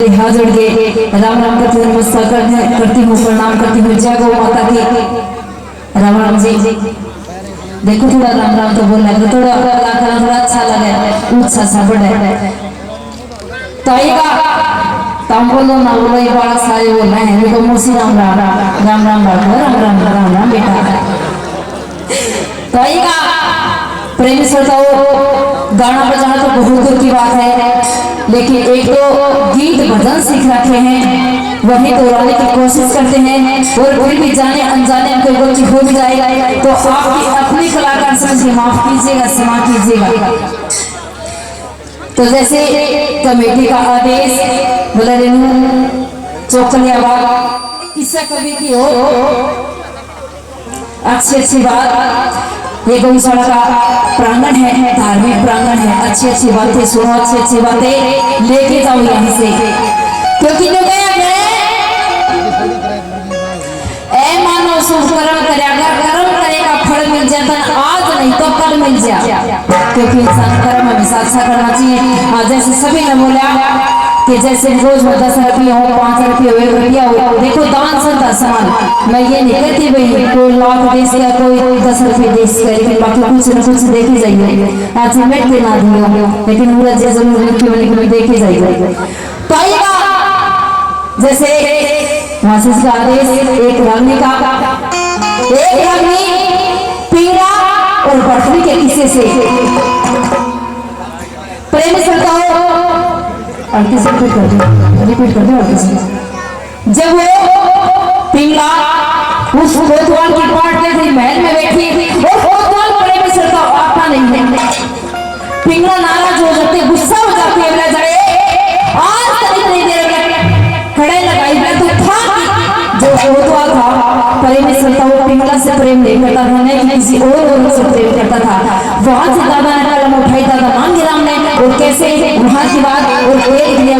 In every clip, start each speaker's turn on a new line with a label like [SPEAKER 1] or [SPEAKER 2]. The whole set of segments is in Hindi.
[SPEAKER 1] हाथ जोड़ के राम राम करती हूँ, नमस्कार करती हूँ, प्रणाम करती हूँ। जय गौ माता की। राम राम जी। देखो थोड़ा राम राम तो बोलना है, थोड़ा थोड़ा अच्छा लगे, उत्साह सा बढ़े। तो तुम बोलो ना बोलो, ये बड़ा सारे बोलना है मेरे को। मुसी राम राम राम राम राम राम बेटा। तो प्रेमी श्रोताओं, गाना बजाना तो बहुत दूर की बात है, लेकिन एक तो गीत भजन सीख रखे हैं, वही दोहराने की कोशिश करते हैं, और फिर भी जाने अनजाने कोई गलती हो भी जाए तो आपकी अपनी कलाकार समझ माफ कीजिएगा, क्षमा कीजिएगा। तो जैसे कमेटी का आदेश बोले रेनू चौकलिया बाग किस्सा कभी की हो, अच्छी बात। ये गौशाला का प्रांगण है, धार्मिक प्रांगण है, अच्छी बातें सुनो, अच्छी बातें लेके जाओ यहाँ से, क्योंकि जो गया ए मानो शुभ कर्म करेगा, कर्म करेगा फल मिल जाता है, आज नहीं तो कल मिल जाए, क्योंकि इंसान कर्म हमेशा अच्छा करना चाहिए। आज जैसे सभी ने बोला कि जैसे रोज में 10 रुपये हो, 5 रुपये हो, 1 रुपया हो, देखो दान संता समान। मैं ये नहीं कहती भाई कोई लाख देश या कोई 10 रुपये देश का, लेकिन बाकी कुछ न कुछ देखे जाइए। आज मैं के ना दियो, लेकिन पूरा जरूर देखे जाइए। तो आइएगा जैसे मासिस का आदेश, एक रागनी पीड़ा और पृथ्वी के किस्से से प्रेम करता हो, और किसी रिपीट कर दो और किसी। जब वो पिंगला उस कोतवाल की पार्ट में थी, महल में बैठी थी, वो कोतवाल प्रेम करता आता नहीं है। पिंगला नाराज हो जाते, गुस्सा हो जाती है, बोला जाए आज तक नहीं दे रहा, खड़े लगाई मैं तो था। जो कोतवाल था प्रेम करता, वो पिंगला से प्रेम नहीं करता था, नहीं किसी और से प्रेम करता था। वहां से दादा ने कलम उठाई, दादा मांगी राम ने, और कैसे वहां की बात और एक दिया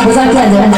[SPEAKER 1] गुजर क्या जाए।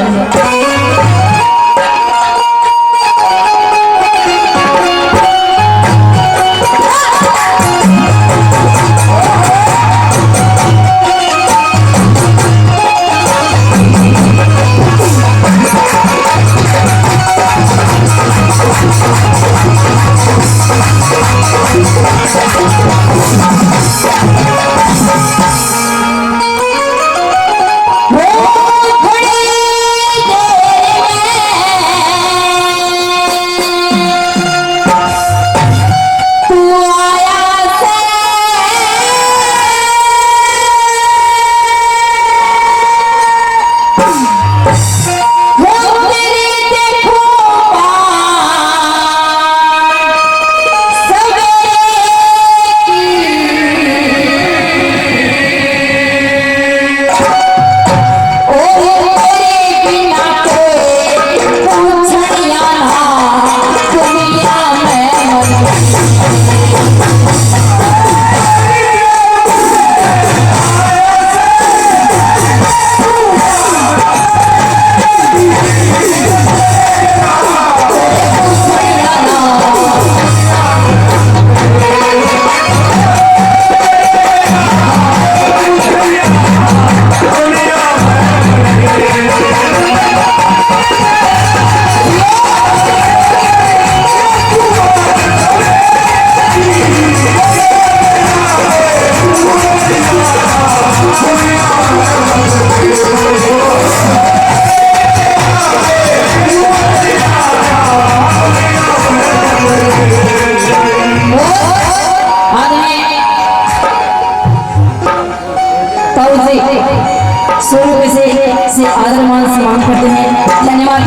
[SPEAKER 1] से आदर मान सम्मान करते हैं। धन्यवाद।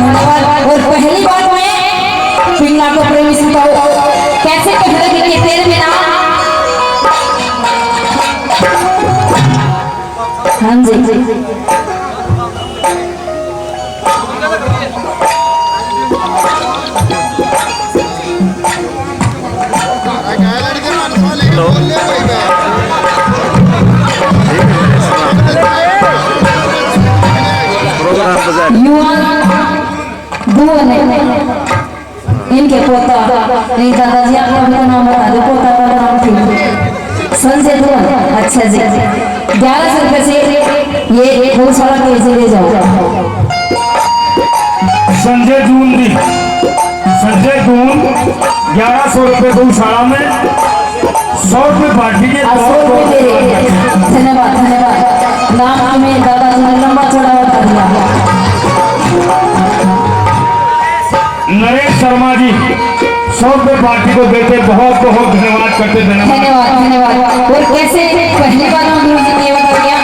[SPEAKER 1] और पहली बात मैं पिंगला को प्रेमी सुनता कैसे कहते कि तेरे बिना, हाँ जी इनके पोता नहीं, दादाजी आपका भी नाम बता दो, पोता का नाम ठीक संजय धवन। अच्छा जी, 1100 रुपये से ये गौशाला के ले जाओ।
[SPEAKER 2] गौशाला में 100 रुपये पार्टी के
[SPEAKER 1] धन्यवाद धन्यवाद। नाम में दादा तुमने लंबा चौड़ा बता दिया।
[SPEAKER 2] नरेश शर्मा जी 100 रुपये पार्टी को देते, बहुत बहुत धन्यवाद करते।
[SPEAKER 1] धन्यवाद धन्यवाद। और कैसे पहली बार हम गुरु जी ने बता दिया।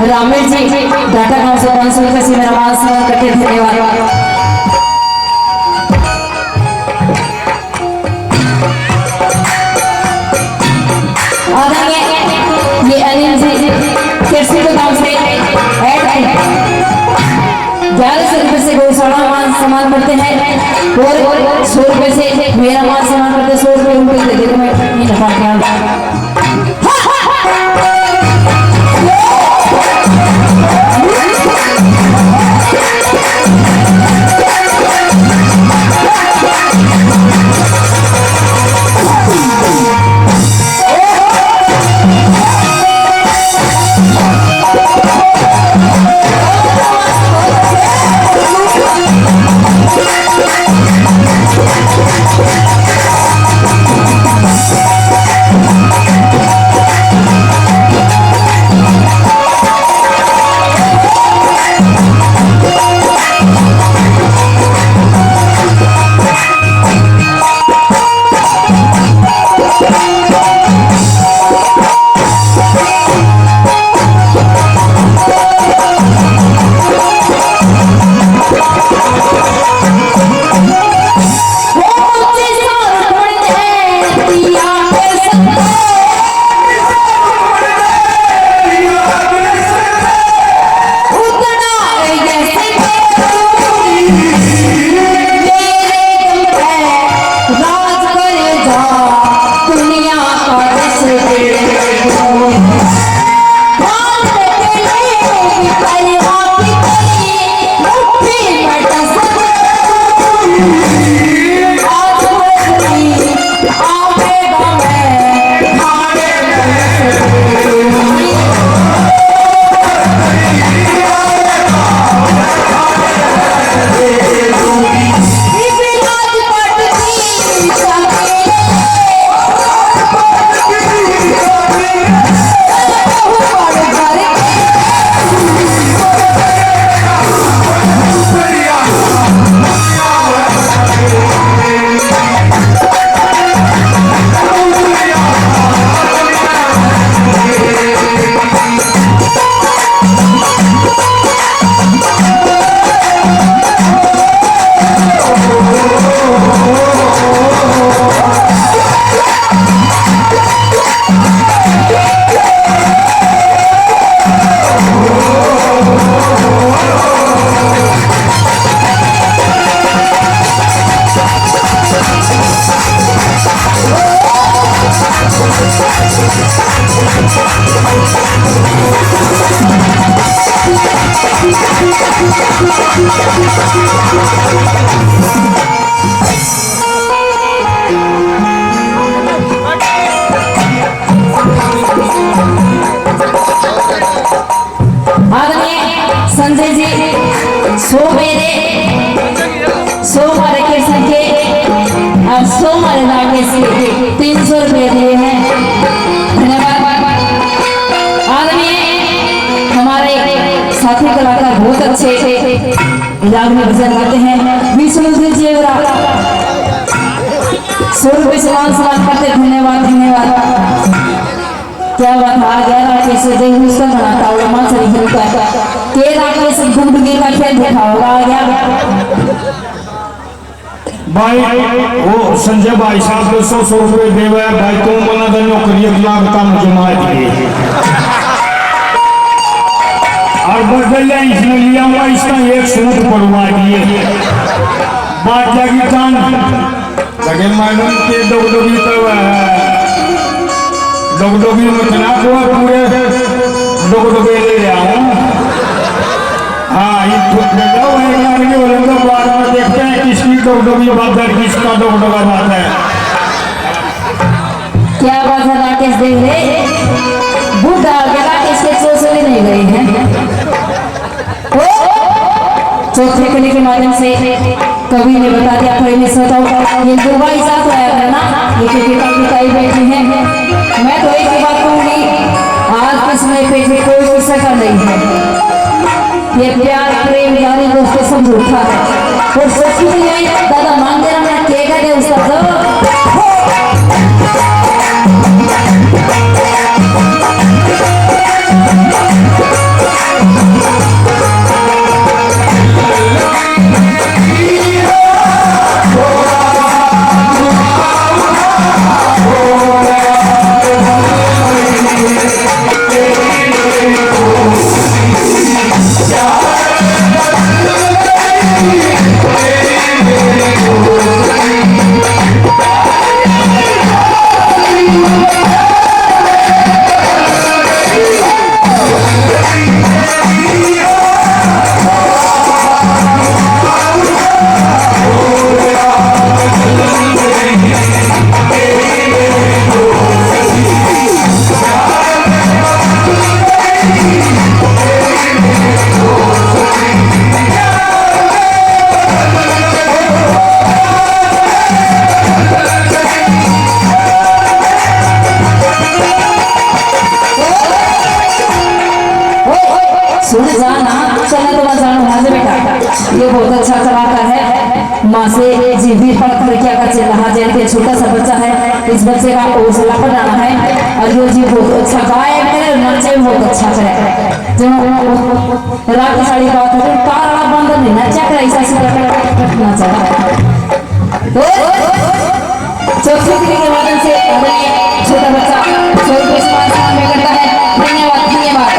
[SPEAKER 1] रामेश जी डाटा गांव से 500 रुपये से मेरा मान सम्मान करते। धन्यवाद। ये अनिल जी सम्मान करते हैं और 100 रुपए से मेरा मान सम्मान करते 100 रुपए उनको दे देते मैं नहीं नफा क्या संजय जी 100 मेरे 100 हमारे कृष्ण के और 100 हमारे राकेश के 300 रुपये दिए हैं। धन्यवाद। आदरणीय हमारे साथी कलाकार बहुत अच्छे राग में भजन गाते हैं। विष्णु जी 100 रुपये सलाम करते। धन्यवाद धन्यवाद। क्या बात आ गया राकेश से देख उसका बनाता हुआ मां सही का के राकेश गुंडगी का खेल देखा होगा आ गया
[SPEAKER 2] भाई वो संजय भाई साहब को 100 रुपए देवे भाई तुम बना दे नौकरी लागता मुझे मार दिए और बदलिया इसने लिया हुआ इसका एक सूट पड़वा दिए बात जागी कान लगे मालूम के डोगडोगी तो डोगडोगी में चला हुआ पूरे डोगडोगे ले आऊं। हाँ ये बाद में देखते हैं किसकी डोगडोगी बात है किसका डोगडोगा बात है।
[SPEAKER 1] क्या बात है राकेश देख रहे बुढ़ा के राकेश के चोसले नहीं गए हैं। चौथे कली के माध्यम से कवि ने बता दिया पहले सोचा ये दुर्गा साथ आया करना ये पिताई बैठी है। मैं तो एक ही बात कहूंगी आज के समय पे कोई किस्सा का नहीं है। ये प्यार प्रेम यारी दोस्ती सब झूठा है और सच में दादा मान दे रहा क्या कहते उसका
[SPEAKER 3] Yeah.
[SPEAKER 1] बच्चा है, इस बच्चे का हौसला बढ़ाना है और यो जी बहुत अच्छा गाय करे, नचे बहुत अच्छा करे। जो रात साड़ी बात है तारा बंद नहीं नचा करे, ऐसा से नचा चौथी पीढ़ी के माध्यम से छोटा बच्चा 100 रुपये सम्मान में करता है। धन्यवाद धन्यवाद।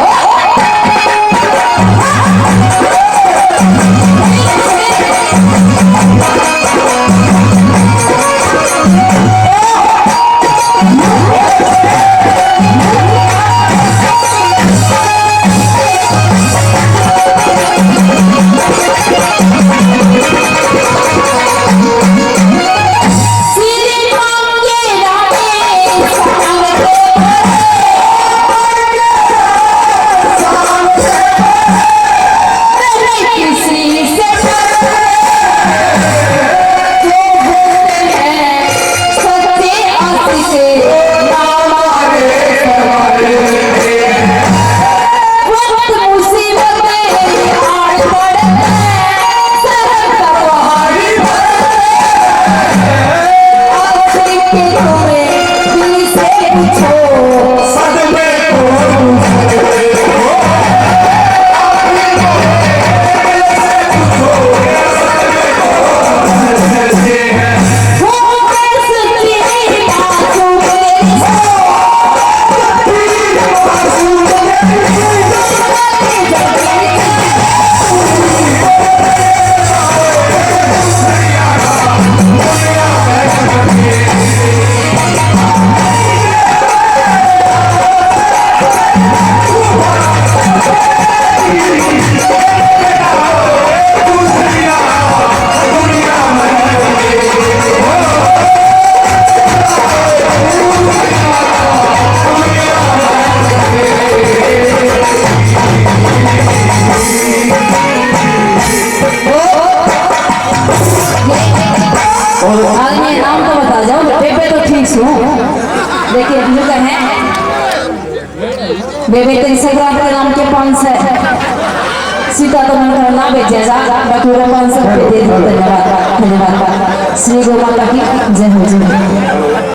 [SPEAKER 1] देखिए जो है बेबे तेरी सगरा के नाम के 500 सीता तो मन ना बेचे जा बाकी 500 रुपये दे दो। धन्यवाद धन्यवाद। श्री गौ माता की जय हो।